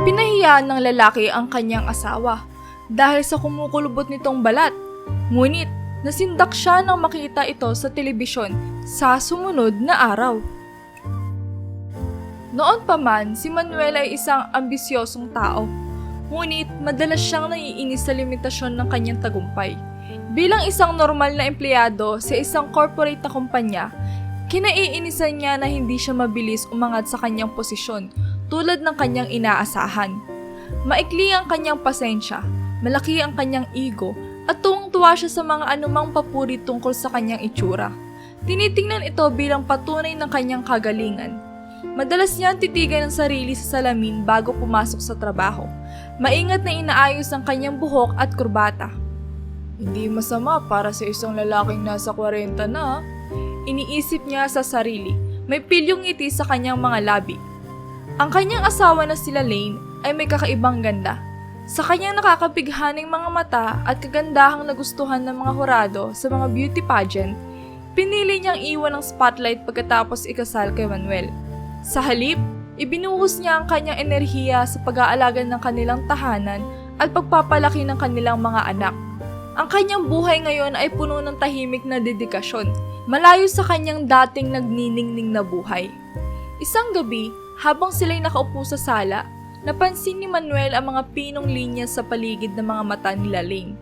Pinahiyaan ng lalaki ang kanyang asawa dahil sa kumukulubot nitong balat. Ngunit nasindak siya nang makita ito sa telebisyon sa sumunod na araw. Noon pa man, si Manuel ay isang ambisyosong tao. Ngunit madalas siyang naiinis sa limitasyon ng kanyang tagumpay. Bilang isang normal na empleyado sa isang corporate na kumpanya, kinaiinisan niya na hindi siya mabilis umangat sa kanyang posisyon tulad ng kanyang inaasahan. Maikli ang kanyang pasensya, malaki ang kanyang ego, at tuwang-tuwa siya sa mga anumang papuri tungkol sa kanyang itsura. Tinitingnan ito bilang patunay ng kanyang kagalingan. Madalas niyang titigan ang sarili sa salamin bago pumasok sa trabaho. Maingat na inaayos ang kanyang buhok at kurbata. Hindi masama para sa isang lalaking nasa 40 na. Iniisip niya sa sarili. May pilyong ngiti sa kanyang mga labi. Ang kanyang asawa na sila Lane ay may kakaibang ganda. Sa kanyang nakakabighaning mga mata at kagandahang nagustuhan ng mga hurado sa mga beauty pageant, pinili niyang iwan ang spotlight pagkatapos ikasal kay Manuel. Sa halip, ibinuhos niya ang kanyang enerhiya sa pag-aalaga ng kanilang tahanan at pagpapalaki ng kanilang mga anak. Ang kanyang buhay ngayon ay puno ng tahimik na dedikasyon, malayo sa kanyang dating nagniningning na buhay. Isang gabi, habang sila'y nakaupo sa sala, napansin ni Manuel ang mga pinong linya sa paligid ng mga mata ni Lane.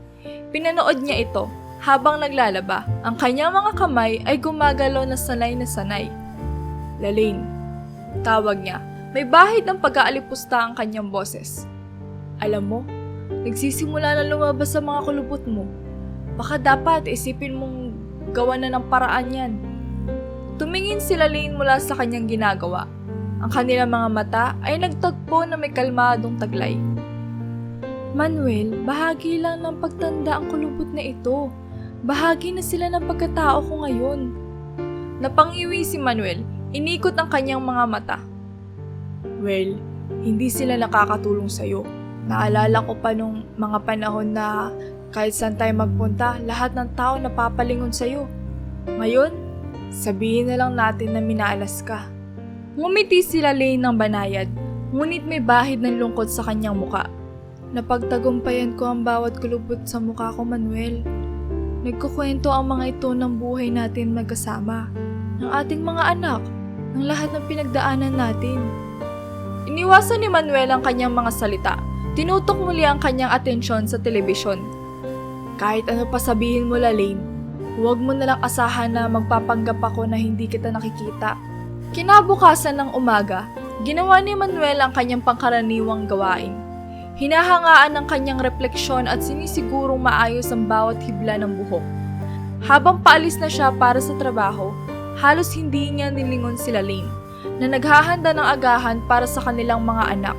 Pinanood niya ito habang naglalaba. Ang kanyang mga kamay ay gumagalaw na sanay na sanay. Lane, tawag niya. May bahid ng pag-aalipusta ang kanyang boses. Alam mo, nagsisimula na lumabas sa mga kulubot mo. Baka dapat isipin mong gawa na ng paraan yan. Tumingin si Lane mula sa kanyang ginagawa. Ang kanilang mga mata ay nagtagpo na may kalmadong taglay. Manuel, bahagi lang ng pagtanda ang kulubot na ito. Bahagi na sila ng pagkatao ko ngayon. Napangiwi si Manuel, inikot ang kanyang mga mata. Well, hindi sila nakakatulong sa'yo. Naalala ko pa nung mga panahon na kahit saan tayo magpunta, lahat ng tao napapalingon sa'yo. Ngayon, sabihin na lang natin na minaalas ka. Ngumiti si Lane ng banayad, ngunit may bahid ng lungkot sa kanyang muka. Napagtagumpayan ko ang bawat kulubot sa muka ko, Manuel. Nagkukwento ang mga ito ng buhay natin magkasama, ng ating mga anak, ng lahat ng pinagdaanan natin. Iniwasan ni Manuel ang kanyang mga salita. Tinutok muli ang kanyang atensyon sa telebisyon. Kahit ano pa sabihin mo, Lane, huwag mo nalang asahan na magpapanggap ako na hindi kita nakikita. Kinabukasan ng umaga, ginawa ni Manuel ang kanyang pangkaraniwang gawain. Hinahangaan ang kanyang refleksyon at sinisigurong maayos ang bawat hibla ng buhok. Habang paalis na siya para sa trabaho, halos hindi niya nilingon sila Lane, na naghahanda ng agahan para sa kanilang mga anak.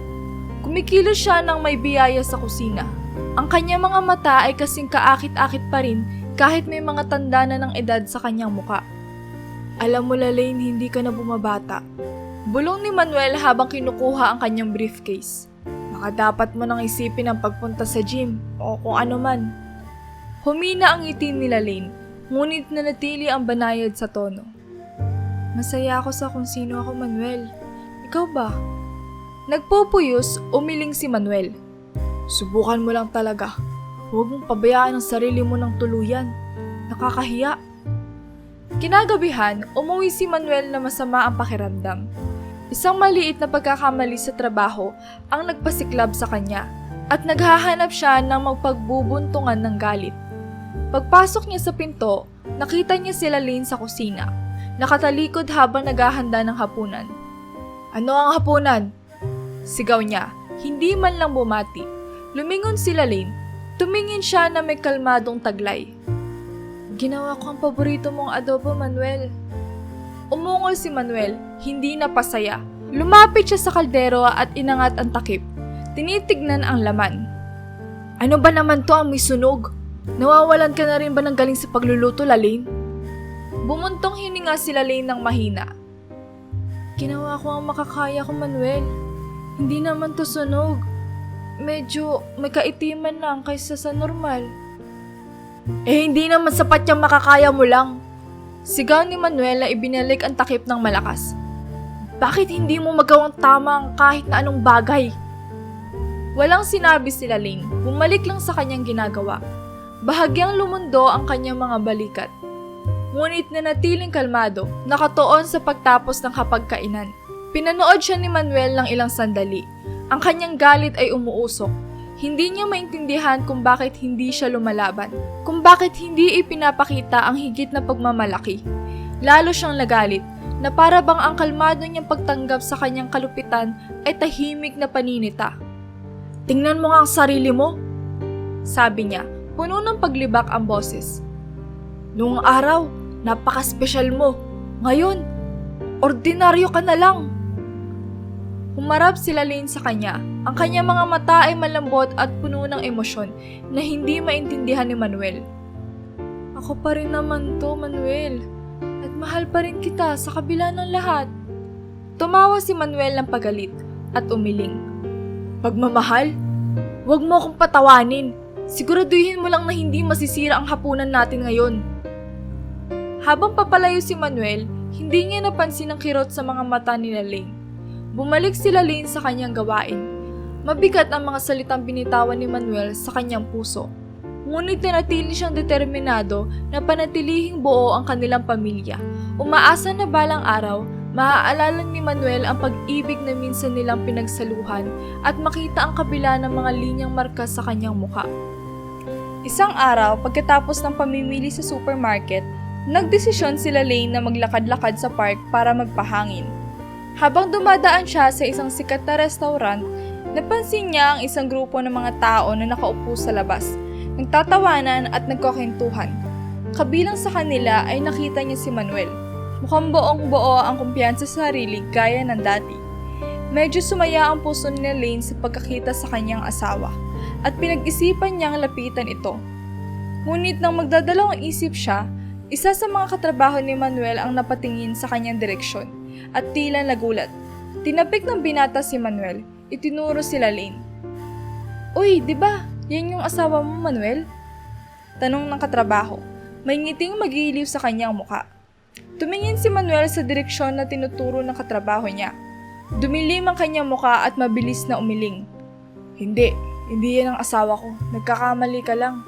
Kumikilos siya ng may biyaya sa kusina. Ang kanyang mga mata ay kasing kaakit-akit pa rin kahit may mga tanda na ng edad sa kanyang muka. Alam mo, Lane, hindi ka na bumabata. Bulong ni Manuel habang kinukuha ang kanyang briefcase. Baka dapat mo nang isipin ang pagpunta sa gym o kung ano man. Humina ang ngiti ni Lane, ngunit nanatili ang banayad sa tono. Masaya ako sa kung sino ako, Manuel. Ikaw ba? Nagpupuyos, umiling si Manuel. Subukan mo lang talaga. Huwag mong pabayaan ang sarili mo ng tuluyan. Nakakahiya. Kinagabihan, umuwi si Manuel na masama ang pakiramdam. Isang maliit na pagkakamali sa trabaho ang nagpasiklab sa kanya at naghahanap siya ng magpagbubuntungan ng galit. Pagpasok niya sa pinto, nakita niya sila Lane sa kusina, nakatalikod habang naghahanda ng hapunan. Ano ang hapunan? Sigaw niya, hindi man lang bumati. Lumingon sila Lane, tumingin siya na may kalmadong taglay. Ginawa ko ang paborito mong adobo, Manuel. Umungol si Manuel, hindi napasaya. Lumapit siya sa kaldero at inangat ang takip. Tinitignan ang laman. Ano ba naman to ang may sunog? Nawawalan ka na rin ba ng galing sa pagluluto, Lane? Bumuntong hininga si Lane ng mahina. Ginawa ko ang makakaya ko, Manuel. Hindi naman to sunog. Medyo may kaitiman lang kaysa sa normal. Eh hindi naman sapat yung makakaya mo lang. Sigaw ni Manuel na ibinalik ang takip ng malakas. Bakit hindi mo magawang tama ang kahit na anong bagay? Walang sinabi si Lane, bumalik lang sa kanyang ginagawa. Bahagyang lumundo ang kanyang mga balikat. Ngunit nanatiling kalmado, nakatuon sa pagtapos ng kapagkainan. Pinanood siya ni Manuel ng ilang sandali. Ang kanyang galit ay umuusok. Hindi niya maintindihan kung bakit hindi siya lumalaban, kung bakit hindi ipinapakita ang higit na pagmamalaki. Lalo siyang nagalit, na para bang ang kalmado niyang pagtanggap sa kanyang kalupitan ay tahimik na paninita. Tingnan mo nga ang sarili mo, sabi niya, puno ng paglibak ang boses. Noong araw, napaka-espesyal mo. Ngayon, ordinaryo ka na lang. Humarap si Lane sa kanya. Ang kanyang mga mata ay malambot at puno ng emosyon na hindi maintindihan ni Manuel. Ako pa rin naman to, Manuel. At mahal pa rin kita sa kabila ng lahat. Tumawa si Manuel ng pagalit at umiling. Pagmamahal? Huwag mo akong patawanin. Siguraduhin mo lang na hindi masisira ang hapunan natin ngayon. Habang papalayo si Manuel, hindi niya napansin ang kirot sa mga mata ni Lane. Bumalik si Lane sa kanyang gawain. Mabigat ang mga salitang binitawan ni Manuel sa kanyang puso. Ngunit nanatili siyang determinado na panatilihing buo ang kanilang pamilya. Umaasa na balang araw, maaalala ni Manuel ang pag-ibig na minsan nilang pinagsaluhan at makita ang kabila ng mga linyang marka sa kanyang muka. Isang araw, pagkatapos ng pamimili sa supermarket, nagdesisyon sila Lane na maglakad-lakad sa park para magpahangin. Habang dumadaan siya sa isang sikat na restaurant, napansin niya ang isang grupo ng mga tao na nakaupo sa labas, nagtatawanan at nagkukwentuhan. Kabilang sa kanila ay nakita niya si Manuel. Mukhang buong-buo ang kumpiyansa sa sarili gaya ng dati. Medyo sumaya ang puso ni Lane sa pagkakita sa kanyang asawa at pinag-isipan niyang lapitan ito. Ngunit nang magdadalawang isip siya, isa sa mga katrabaho ni Manuel ang napatingin sa kanyang direksyon at tila nagulat. Tinapik ng binata si Manuel, itinuro sila Lane. Uy, di ba? Yan yung asawa mo, Manuel? Tanong ng katrabaho. May ngiting magiliw sa kanyang muka. Tumingin si Manuel sa direksyon na tinuturo ng katrabaho niya. Dumilim ang kanyang muka at mabilis na umiling. Hindi yan ang asawa ko. Nagkakamali ka lang.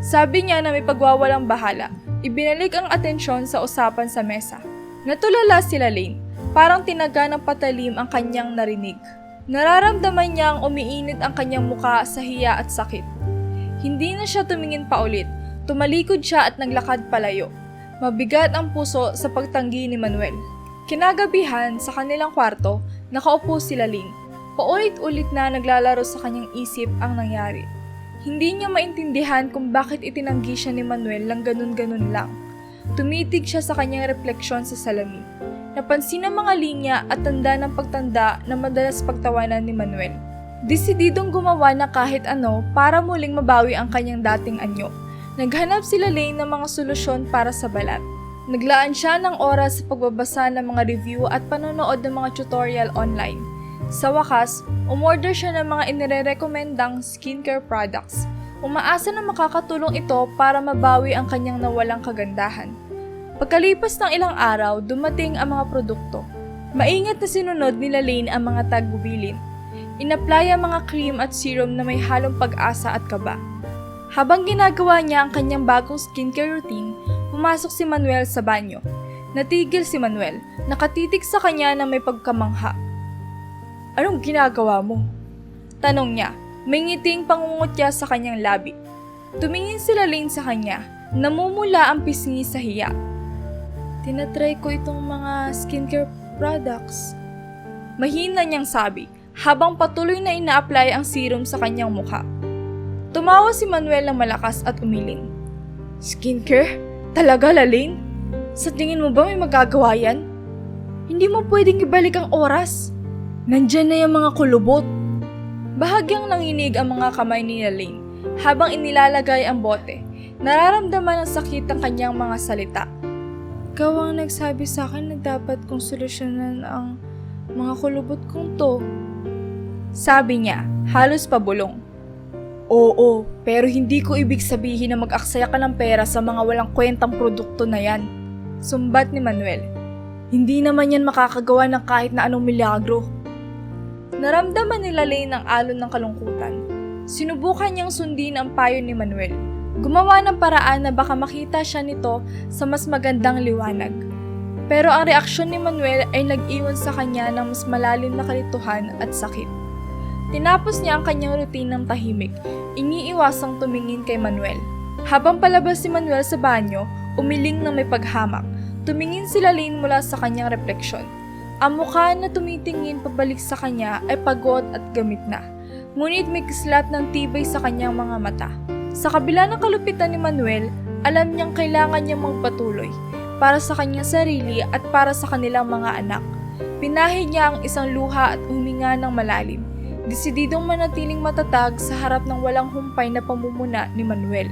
Sabi niya na may pagwawalang bahala. Ibinalik ang atensyon sa usapan sa mesa. Natulala sila Lane. Parang tinaga ng patalim ang kanyang narinig. Nararamdaman niyang umiinit ang kanyang muka sa hiya at sakit. Hindi na siya tumingin pa ulit. Tumalikod siya at naglakad palayo. Mabigat ang puso sa pagtanggi ni Manuel. Kinagabihan sa kanilang kwarto, nakaupo sila Lane. Paulit-ulit na naglalaro sa kanyang isip ang nangyari. Hindi niya maintindihan kung bakit itinanggi siya ni Manuel lang ganun-ganun lang. Tumitig siya sa kanyang refleksyon sa salamin. Napansin ang mga linya at tanda ng pagtanda na madalas pagtawanan ni Manuel. Desididong gumawa na kahit ano para muling mabawi ang kanyang dating anyo. Naghanap sila Lane ng mga solusyon para sa balat. Naglaan siya ng oras sa pagbabasa ng mga review at panonood ng mga tutorial online. Sa wakas, umorder siya ng mga inirerekomendang skincare products. Umaasa na makakatulong ito para mabawi ang kanyang nawalang kagandahan. Pagkalipas ng ilang araw, dumating ang mga produkto. Maingat na sinunod nila Lane ang mga tagbubilin. Inapply ang mga cream at serum na may halong pag-asa at kaba. Habang ginagawa niya ang kanyang bagong skincare routine, pumasok si Manuel sa banyo. Natigil si Manuel, nakatitig sa kanya na may pagkamangha. Anong ginagawa mo? Tanong niya, may ngiting pangungutya sa kanyang labi. Tumingin sila Lane sa kanya, namumula ang pisngi sa hiya. Tinatry ko itong mga skincare products. Mahina niyang sabi, habang patuloy na ina-apply ang serum sa kanyang mukha. Tumawa si Manuel ng malakas at umiling. Skincare? Talaga, Lane? Sa tingin mo ba may magagawa yan? Hindi mo pwedeng ibalik ang oras. Nandyan na yung mga kulubot. Bahagyang nanginig ang mga kamay ni Lane habang inilalagay ang bote. Nararamdaman ng sakit ang kanyang mga salita. Ikaw ang nagsabi sa akin na dapat kong solusyonan ang mga kulubot kong to. Sabi niya, halos pabulong. Oo, pero hindi ko ibig sabihin na mag-aksaya ka ng pera sa mga walang kwentang produkto na yan. Sumbat ni Manuel. Hindi naman yan makakagawa ng kahit na anong milagro. Naramdaman nila Lane ang alon ng kalungkutan. Sinubukan niyang sundin ang payo ni Manuel. Gumawa ng paraan na baka makita siya nito sa mas magandang liwanag. Pero ang reaksyon ni Manuel ay nag-iwan sa kanya ng mas malalim na kalituhan at sakit. Tinapos niya ang kanyang routine ng tahimik, iniiwasang tumingin kay Manuel. Habang palabas si Manuel sa banyo, umiling na may paghamak. Tumingin sila Lane mula sa kanyang refleksyon. Ang mukha na tumitingin pabalik sa kanya ay pagod at gamit na. Ngunit may kislat ng tibay sa kanyang mga mata. Sa kabila ng kalupitan ni Manuel, alam niyang kailangan niyang magpatuloy para sa kanyang sarili at para sa kanilang mga anak. Pinahid niya ang isang luha at huminga ng malalim. Desididong manatiling matatag sa harap ng walang humpay na pamumuna ni Manuel.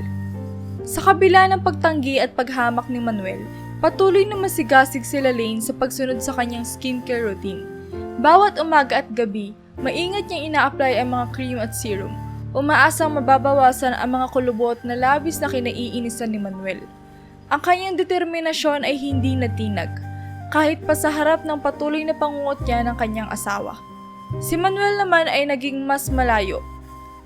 Sa kabila ng pagtanggi at paghamak ni Manuel, patuloy na masigasig sila Lane sa pagsunod sa kanyang skincare routine. Bawat umaga at gabi, maingat niyang ina-apply ang mga cream at serum. Umaasang mababawasan ang mga kulubot na labis na kinaiinisan ni Manuel. Ang kanyang determinasyon ay hindi natinag, kahit pa sa harap ng patuloy na pangungutya ng kanyang asawa. Si Manuel naman ay naging mas malayo.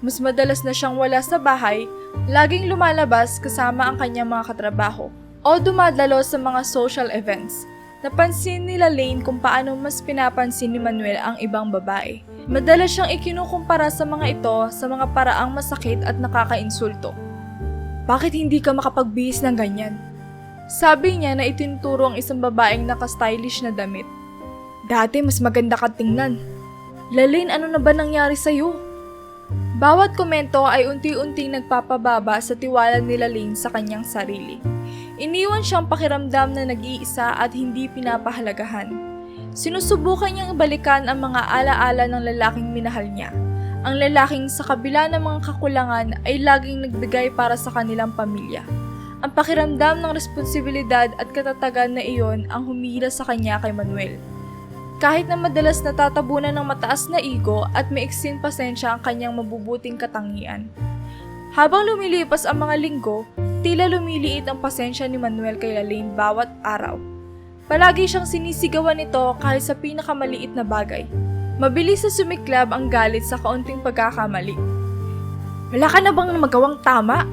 Mas madalas na siyang wala sa bahay, laging lumalabas kasama ang kanyang mga katrabaho o dumadalo sa mga social events. Napansin nila Lane kung paano mas pinapansin ni Manuel ang ibang babae. Madalas siyang ikinukumpara sa mga ito sa mga paraang masakit at nakakainsulto. Bakit hindi ka makapagbihis ng ganyan? Sabi niya na itinuturo ang isang babaeng naka-stylish na damit. Dati mas maganda ka tingnan. Lane, ano na ba nangyari sa'yo? Bawat komento ay unti-unting nagpapababa sa tiwala nila Lane sa kanyang sarili. Iniwan siyang pakiramdam na nag-iisa at hindi pinapahalagahan. Sinusubukan niyang balikan ang mga alaala ng lalaking minahal niya. Ang lalaking sa kabila ng mga kakulangan ay laging nagbigay para sa kanilang pamilya. Ang pakiramdam ng responsibilidad at katatagan na iyon ang humihila sa kanya kay Manuel. Kahit na madalas natatabunan ng mataas na ego at maiksing pasensya ang kanyang mabubuting katangian. Habang lumilipas ang mga linggo, tila lumiliit ang pasensya ni Manuel kay Lane bawat araw. Palagi siyang sinisigawan nito kahit sa pinakamaliit na bagay. Mabilis na sumiklab ang galit sa kaunting pagkakamali. Wala ka na bang magawang tama?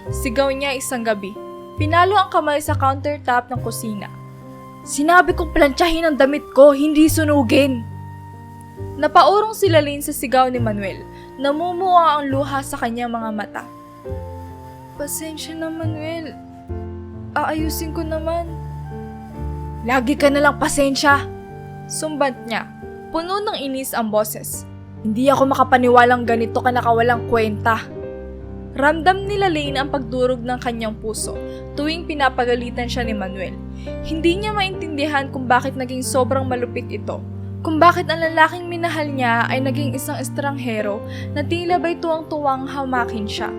Sigaw niya isang gabi. Pinalo ang kamay sa countertop ng kusina. Sinabi kong plantsahin ang damit ko, hindi sunugin. Napaurong sila Lane sa sigaw ni Manuel. Namumuha ang luha sa kanyang mga mata. Pasensya na Manuel. Aayusin ko naman. Lagi ka nalang pasensya. Sumbat niya. Puno ng inis ang boses. Hindi ako makapaniwalang ganito ka nakawalang kwenta. Ramdam nila Lane ang pagdurog ng kanyang puso tuwing pinapagalitan siya ni Manuel. Hindi niya maintindihan kung bakit naging sobrang malupit ito. Kung bakit ang lalaking minahal niya ay naging isang estranghero na tila ba'y tuwang-tuwang hamakin siya.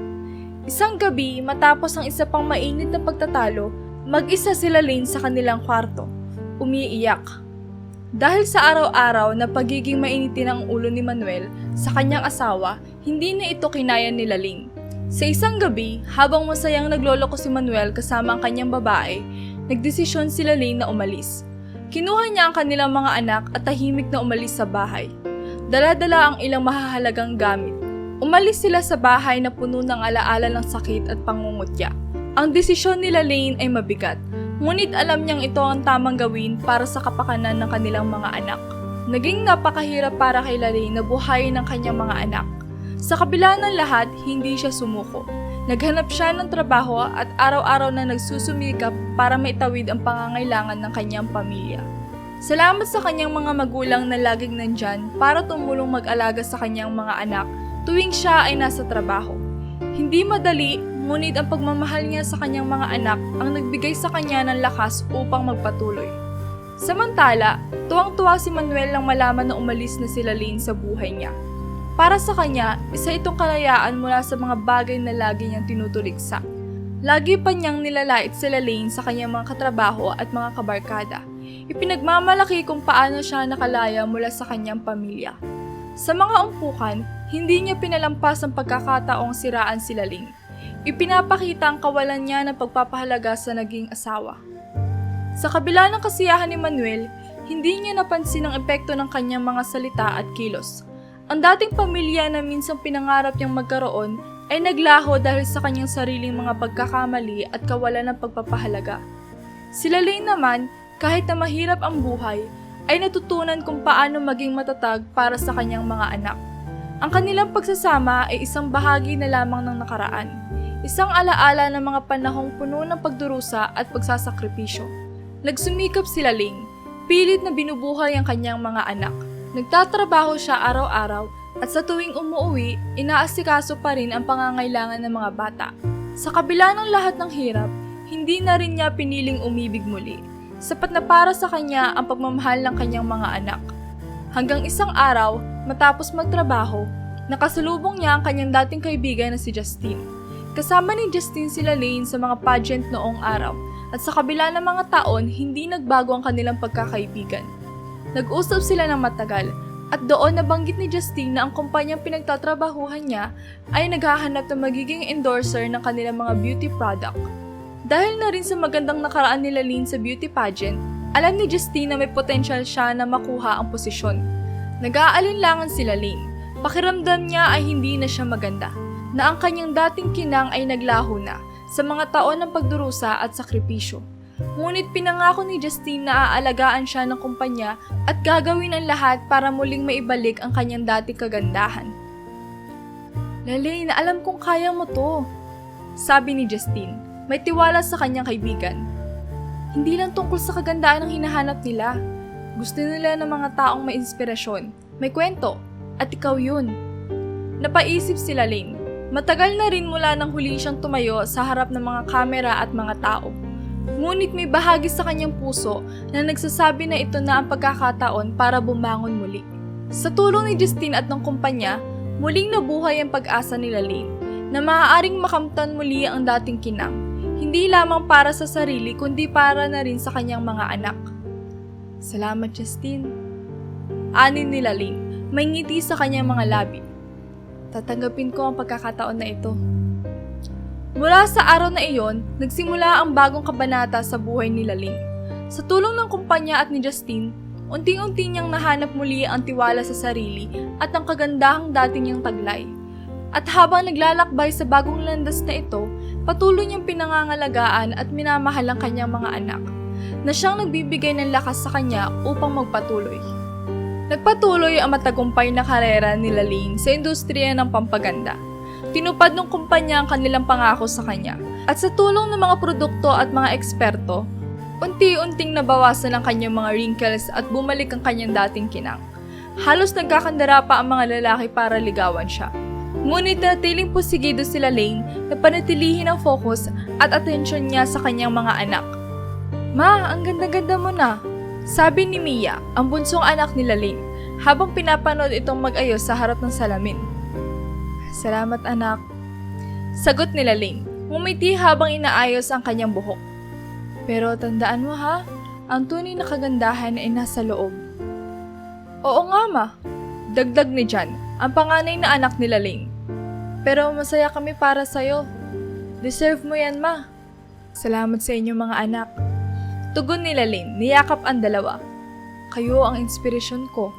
Isang gabi, matapos ang isa pang mainit na pagtatalo, mag-isa sila Lane sa kanilang kwarto. Umiiyak. Dahil sa araw-araw na pagiging mainitin ang ulo ni Manuel sa kanyang asawa, hindi na ito kinaya nila Lane. Sa isang gabi, habang masayang nagloloko si Manuel kasama ang kanyang babae, nagdesisyon sila Lane na umalis. Kinuha niya ang kanilang mga anak at tahimik na umalis sa bahay. Dala-dala ang ilang mahahalagang gamit. Umalis sila sa bahay na puno ng alaala ng sakit at pangungutya. Ang desisyon nila Lane ay mabigat, ngunit alam niyang ito ang tamang gawin para sa kapakanan ng kanilang mga anak. Naging napakahirap para kay Lane na buhayin ng kanyang mga anak. Sa kabila ng lahat, hindi siya sumuko. Naghanap siya ng trabaho at araw-araw na nagsusumikap para maitawid ang pangangailangan ng kanyang pamilya. Salamat sa kanyang mga magulang na laging nandyan para tumulong mag-alaga sa kanyang mga anak tuwing siya ay nasa trabaho. Hindi madali, ngunit ang pagmamahal niya sa kanyang mga anak ang nagbigay sa kanya ng lakas upang magpatuloy. Samantala, tuwang-tuwa si Manuel nang malaman na umalis na sila Lane sa buhay niya. Para sa kanya, isa itong kalayaan mula sa mga bagay na lagi niyang tinutuligsa. Lagi pa niyang nilalait sila Lane sa kanyang mga katrabaho at mga kabarkada. Ipinagmamalaki kung paano siya nakalaya mula sa kanyang pamilya. Sa mga umpukan, hindi niya pinalampas ang pagkakataong siraan sila Lane. Ipinapakita ang kawalan niya ng pagpapahalaga sa naging asawa. Sa kabila ng kasiyahan ni Manuel, hindi niya napansin ang epekto ng kanyang mga salita at kilos. Ang dating pamilya na minsang pinangarap niyang magkaroon ay naglaho dahil sa kanyang sariling mga pagkakamali at kawalan ng pagpapahalaga. Sila Lane naman, kahit na mahirap ang buhay, ay natutunan kung paano maging matatag para sa kanyang mga anak. Ang kanilang pagsasama ay isang bahagi na lamang ng nakaraan, isang alaala ng mga panahong puno ng pagdurusa at pagsasakripisyo. Nagsumikap sila Lane, pilit na binubuhay ang kanyang mga anak. Nagtatrabaho siya araw-araw at sa tuwing umuwi, inaasikaso pa rin ang pangangailangan ng mga bata. Sa kabila ng lahat ng hirap, hindi na rin niya piniling umibig muli. Sapat na para sa kanya ang pagmamahal ng kanyang mga anak. Hanggang isang araw, matapos magtrabaho, nakasalubong niya ang kanyang dating kaibigan na si Justine. Kasama ni Justine sila Lane sa mga pageant noong araw. At sa kabila ng mga taon, hindi nagbago ang kanilang pagkakaibigan. Nag-usap sila ng matagal at doon nabanggit ni Justine na ang kumpanyang pinagtatrabahuhan niya ay naghahanap ng magiging endorser ng kanilang mga beauty product. Dahil na rin sa magandang nakaraan nila Lane sa beauty pageant, alam ni Justine na may potential siya na makuha ang posisyon. Nag-aalinlangan sila Lane. Pakiramdam niya ay hindi na siya maganda, na ang kanyang dating kinang ay naglaho na sa mga taon ng pagdurusa at sakripisyo. Ngunit pinangako ni Justine na aalagaan siya ng kumpanya at gagawin ang lahat para muling maibalik ang kanyang dating kagandahan. Lane, alam kong kaya mo to, sabi ni Justine, may tiwala sa kanyang kaibigan. Hindi lang tungkol sa kagandaan ang hinahanap nila. Gusto nila ng mga taong may inspirasyon, may kwento, at ikaw yun. Napaisip sila Lane. Matagal na rin mula nang huli siyang tumayo sa harap ng mga kamera at mga tao. Ngunit may bahagi sa kanyang puso na nagsasabi na ito na ang pagkakataon para bumangon muli. Sa tulong ni Justine at ng kumpanya, muling nabuhay ang pag-asa nila Lane na maaaring makamtan muli ang dating kinang. Hindi lamang para sa sarili kundi para na rin sa kanyang mga anak. Salamat Justine. Anin nila Lane, may ngiti sa kanyang mga labi. Tatanggapin ko ang pagkakataon na ito. Mula sa araw na iyon, nagsimula ang bagong kabanata sa buhay ni Lane. Sa tulong ng kumpanya at ni Justine, unti-unti niyang nahanap muli ang tiwala sa sarili at ang kagandahang dati niyang taglay. At habang naglalakbay sa bagong landas na ito, patuloy niyang pinangangalagaan at minamahal ang kanyang mga anak, na siyang nagbibigay ng lakas sa kanya upang magpatuloy. Nagpatuloy ang matagumpay na karera ni Lane sa industriya ng pampaganda. Tinupad ng kumpanya ang kanilang pangako sa kanya. At sa tulong ng mga produkto at mga eksperto, unti-unting nabawasan ang kanyang mga wrinkles at bumalik ang kanyang dating kinang. Halos nagkakandara pa ang mga lalaki para ligawan siya. Ngunit natiling pusigido sila Lane na panatilihin ang focus at atensyon niya sa kanyang mga anak. Ma, ang ganda-ganda mo na, sabi ni Mia, ang bunsong anak ni Lane, habang pinapanood itong mag-ayos sa harap ng salamin. Salamat anak. Sagot ni Lane, ngumiti habang inaayos ang kanyang buhok. Pero tandaan mo ha, ang tunay na kagandahan ay nasa loob. Oo nga ma, dagdag ni Jan, ang panganay na anak ni Lane. Pero masaya kami para sa'yo. Deserve mo yan ma. Salamat sa inyo mga anak. Tugon ni Lane, niyakap ang dalawa. Kayo ang inspirasyon ko.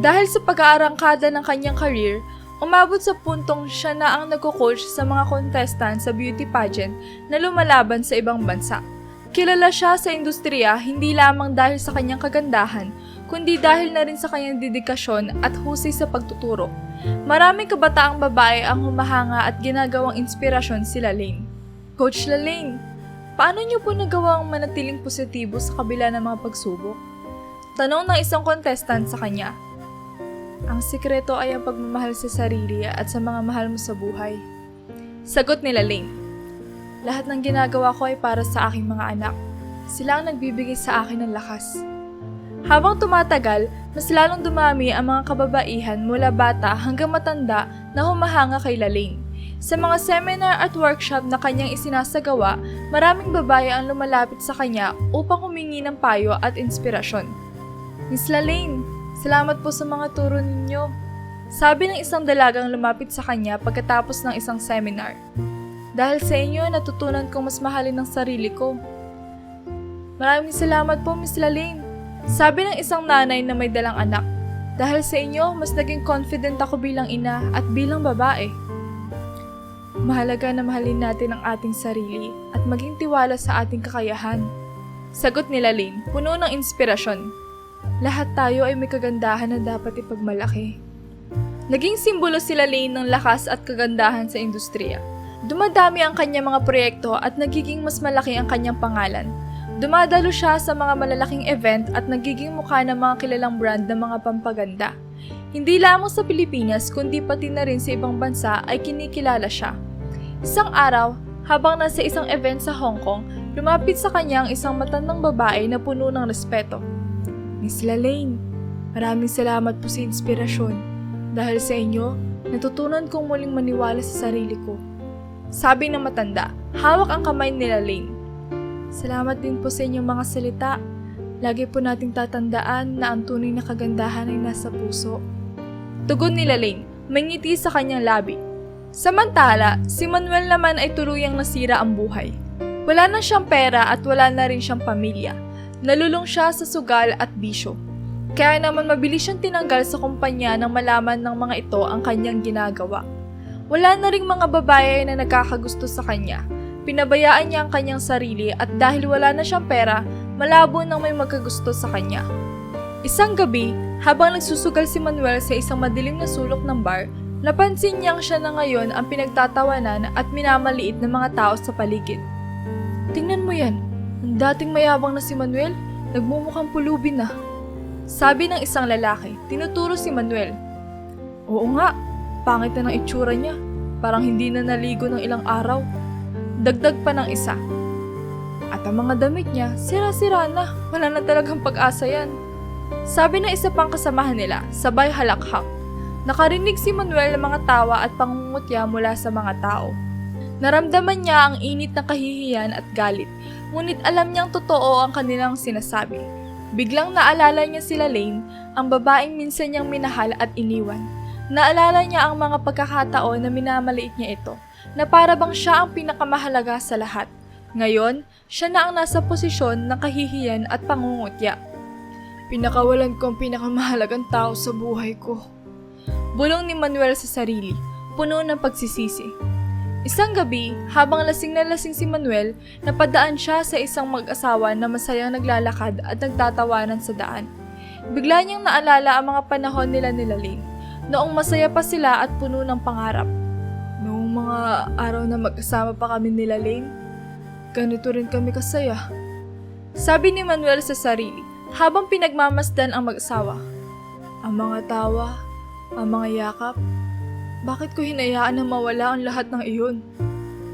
Dahil sa pag-aarangkada ng kanyang career, umabot sa puntong siya na ang nagko-coach sa mga contestant sa beauty pageant na lumalaban sa ibang bansa. Kilala siya sa industriya hindi lamang dahil sa kanyang kagandahan, kundi dahil na rin sa kanyang dedikasyon at husay sa pagtuturo. Maraming kabataang babae ang humahanga at ginagawang inspirasyon sila Lane. Coach Lane, paano niyo po nagawang manatiling positibo sa kabila ng mga pagsubok? Tanong ng isang contestant sa kanya. Ang sikreto ay ang pagmamahal sa sarili at sa mga mahal mo sa buhay. Sagot nila Lane. Lahat ng ginagawa ko ay para sa aking mga anak. Sila ang nagbibigay sa akin ng lakas. Habang tumatagal, mas lalong dumami ang mga kababaihan mula bata hanggang matanda na humahanga kay Lane. Sa mga seminar at workshop na kanyang isinasagawa, maraming babae ang lumalapit sa kanya upang humingi ng payo at inspirasyon. Miss Lane, salamat po sa mga turo ninyo. Sabi ng isang dalagang lumapit sa kanya pagkatapos ng isang seminar. Dahil sa inyo, natutunan kong mas mahalin ang sarili ko. Maraming salamat po, Miss Lalaine. Sabi ng isang nanay na may dalang anak. Dahil sa inyo, mas naging confident ako bilang ina at bilang babae. Mahalaga na mahalin natin ang ating sarili at maging tiwala sa ating kakayahan. Sagot ni Lalaine, puno ng inspirasyon. Lahat tayo ay may kagandahan na dapat ipagmalaki. Naging simbolo si Lalaine ng lakas at kagandahan sa industriya. Dumadami ang kanyang mga proyekto at nagiging mas malaki ang kanyang pangalan. Dumadalo siya sa mga malalaking event at nagiging mukha ng mga kilalang brand ng mga pampaganda. Hindi lamang sa Pilipinas kundi pati na rin sa ibang bansa ay kinikilala siya. Isang araw, habang nasa isang event sa Hong Kong, lumapit sa kanya ang isang matandang babae na puno ng respeto. Miss Lalaine, maraming salamat po sa inspirasyon. Dahil sa inyo, natutunan kong muling maniwala sa sarili ko. Sabi ng matanda, hawak ang kamay ni Lalaine. Salamat din po sa inyong mga salita. Lagi po nating tatandaan na ang tunay na kagandahan ay nasa puso. Tugon ni Lalaine, may ngiti sa kanyang labi. Samantala, si Manuel naman ay tuluyang nasira ang buhay. Wala na siyang pera at wala na rin siyang pamilya. Nalulong siya sa sugal at bisyo. Kaya naman mabilis siyang tinanggal sa kumpanya nang malaman ng mga ito ang kanyang ginagawa. Wala na ring mga babae na nagkakagusto sa kanya. Pinabayaan niya ang kanyang sarili at dahil wala na siyang pera, malabo nang may magkagusto sa kanya. Isang gabi, habang nagsusugal si Manuel sa isang madilim na sulok ng bar, napansin niyang siya na ngayon ang pinagtatawanan at minamaliit ng mga tao sa paligid. Tingnan mo yan, ang dating mayabang na si Manuel, nagmumukhang pulubi na. Sabi ng isang lalaki, tinuturo si Manuel. Oo nga, pangit na ng itsura niya, parang hindi na naligo ng ilang araw. Dagdag pa ng isa. At ang mga damit niya, sira-sira na, wala na talagang pag-asa yan. Sabi ng isa pang kasamahan nila, sabay halakhak. Nakarinig si Manuel ng mga tawa at pangungutya mula sa mga tao. Naramdaman niya ang init ng kahihiyan at galit, ngunit alam niyang totoo ang kanilang sinasabi. Biglang naalala niya si Lalaine, ang babaeng minsan niyang minahal at iniwan. Naalala niya ang mga pagkakataon na minamaliit niya ito, na para bang siya ang pinakamahalaga sa lahat. Ngayon, siya na ang nasa posisyon ng kahihiyan at pangungutya. Pinakawalan ko ang pinakamahalagang tao sa buhay ko. Bulong ni Manuel sa sarili, puno ng pagsisisi. Isang gabi, habang lasing na lasing si Manuel, napadaan siya sa isang mag-asawa na masayang naglalakad at nagtatawanan sa daan. Bigla niyang naalala ang mga panahon nila ni Lalaine, noong masaya pa sila at puno ng pangarap. Noong mga araw na mag-asama pa kami ni Lalaine, ganito rin kami kasaya. Sabi ni Manuel sa sarili, habang pinagmamasdan ang mag-asawa. Ang mga tawa, ang mga yakap, bakit ko hinayaan na mawala ang lahat ng iyon?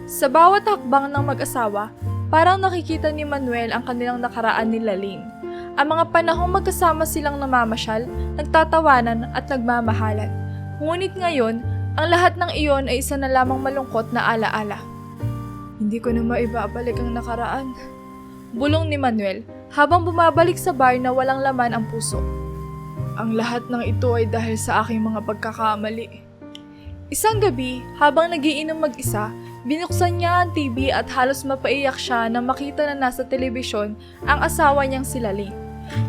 Sa bawat hakbang ng mag-asawa, parang nakikita ni Manuel ang kanilang nakaraan ni Lalaine. Ang mga panahong magkasama silang namamasyal, nagtatawanan at nagmamahalan. Ngunit ngayon, ang lahat ng iyon ay isa na lamang malungkot na alaala. Hindi ko na maibabalik ang nakaraan. Bulong ni Manuel habang bumabalik sa bar na walang laman ang puso. Ang lahat ng ito ay dahil sa aking mga pagkakamali. Isang gabi, habang nagiinom mag-isa, binuksan niya ang TV at halos mapaiyak siya nang makita na nasa telebisyon ang asawa niyang si Lalaine.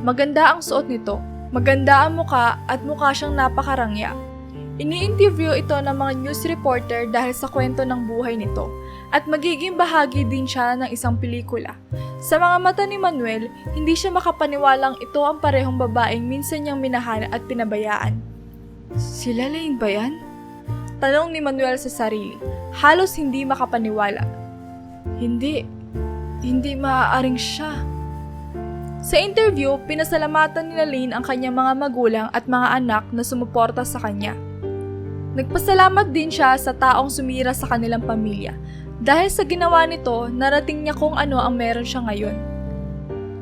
Maganda ang suot nito, maganda ang muka at mukha siyang napakarangya. Ini-interview ito ng mga news reporter dahil sa kwento ng buhay nito at magiging bahagi din siya ng isang pelikula. Sa mga mata ni Manuel, hindi siya makapaniwalang ito ang parehong babaeng minsan niyang minahal at pinabayaan. Si Lalaine ba yan? Tanong ni Manuel sa sarili, halos hindi makapaniwala. Hindi maaaring siya. Sa interview, pinasalamatan ni Lalaine ang kanyang mga magulang at mga anak na sumuporta sa kanya. Nagpasalamat din siya sa taong sumira sa kanilang pamilya. Dahil sa ginawa nito, narating niya kung ano ang meron siya ngayon.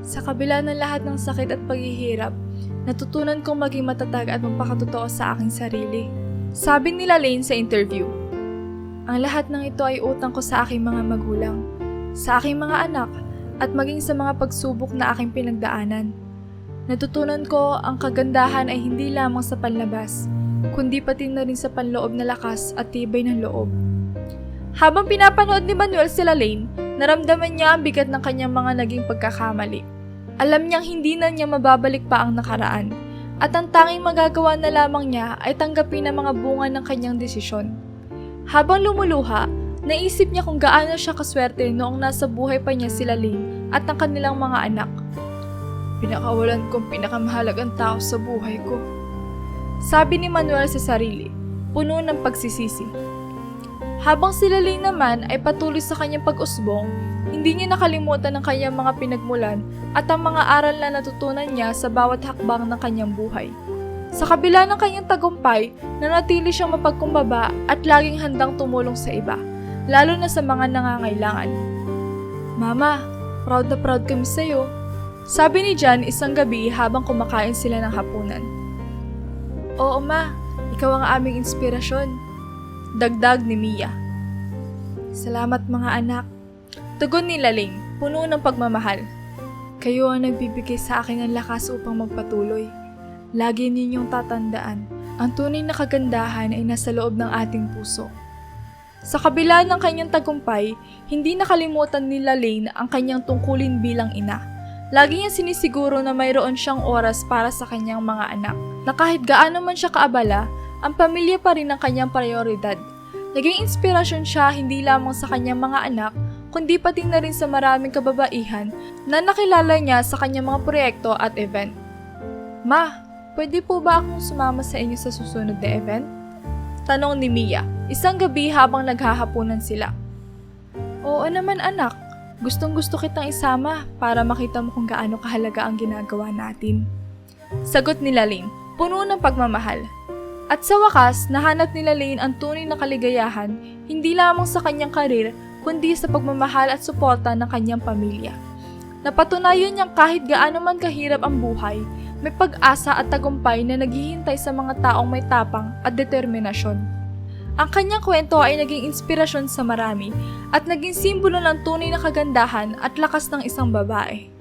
Sa kabila ng lahat ng sakit at paghihirap, natutunan kong maging matatag at magpakatotoo sa aking sarili. Sabi ni Lalaine sa interview, ang lahat ng ito ay utang ko sa aking mga magulang, sa aking mga anak, at maging sa mga pagsubok na aking pinagdaanan. Natutunan ko ang kagandahan ay hindi lamang sa panlabas, kundi pati na rin sa panloob na lakas at tibay ng loob. Habang pinapanood ni Manuel si Lalaine, Naramdaman niya ang bigat ng kanyang mga naging pagkakamali. Alam niyang hindi na niya mababalik pa ang nakaraan, at ang tanging magagawa na lamang niya ay tanggapin ang mga bunga ng kanyang desisyon. Habang lumuluha, naisip niya kung gaano siya kaswerte noong nasa buhay pa niya sila Lane at ang kanilang mga anak. Pinakawalan kong pinakamahalagang tao sa buhay ko, sabi ni Manuel sa sarili, puno ng pagsisisi. Habang sila Lane naman ay patuloy sa kanyang pag-usbong, hindi niya nakalimutan ang kanyang mga pinagmulan at ang mga aral na natutunan niya sa bawat hakbang ng kanyang buhay. Sa kabila ng kanyang tagumpay, nanatili siyang mapagkumbaba at laging handang tumulong sa iba, lalo na sa mga nangangailangan. Mama, proud na proud kami sa'yo, sabi ni John isang gabi habang kumakain sila ng hapunan. Oo ma, ikaw ang aming inspirasyon, dagdag ni Mia. Salamat mga anak, tugon ni Lane, puno ng pagmamahal. Kayo ang nagbibigay sa akin ng lakas upang magpatuloy. Lagi ninyong tatandaan, ang tunay na kagandahan ay nasa loob ng ating puso. Sa kabila ng kanyang tagumpay, hindi nakalimutan ni Lane ang kanyang tungkulin bilang ina. Lagi niyang sinisiguro na mayroon siyang oras para sa kanyang mga anak, na kahit gaano man siya kaabala, ang pamilya pa rin ang kanyang prioridad. Naging inspirasyon siya hindi lamang sa kanyang mga anak, kundi pati na rin sa maraming kababaihan na nakilala niya sa kanyang mga proyekto at event. Ma, pwede po ba akong sumama sa inyo sa susunod na event? Tanong ni Mia, isang gabi habang naghahapunan sila. Oo naman anak, gustong-gusto kitang isama para makita mo kung gaano kahalaga ang ginagawa natin. Sagot ni Lane, puno ng pagmamahal. At sa wakas, nahanap ni Lane ang tunay na kaligayahan, hindi lamang sa kanyang karir, kundi sa pagmamahal at suporta ng kanyang pamilya. Napatunayan niyang kahit gaano man kahirap ang buhay, may pag-asa at tagumpay na naghihintay sa mga taong may tapang at determinasyon. Ang kanyang kwento ay naging inspirasyon sa marami at naging simbolo ng tunay na kagandahan at lakas ng isang babae.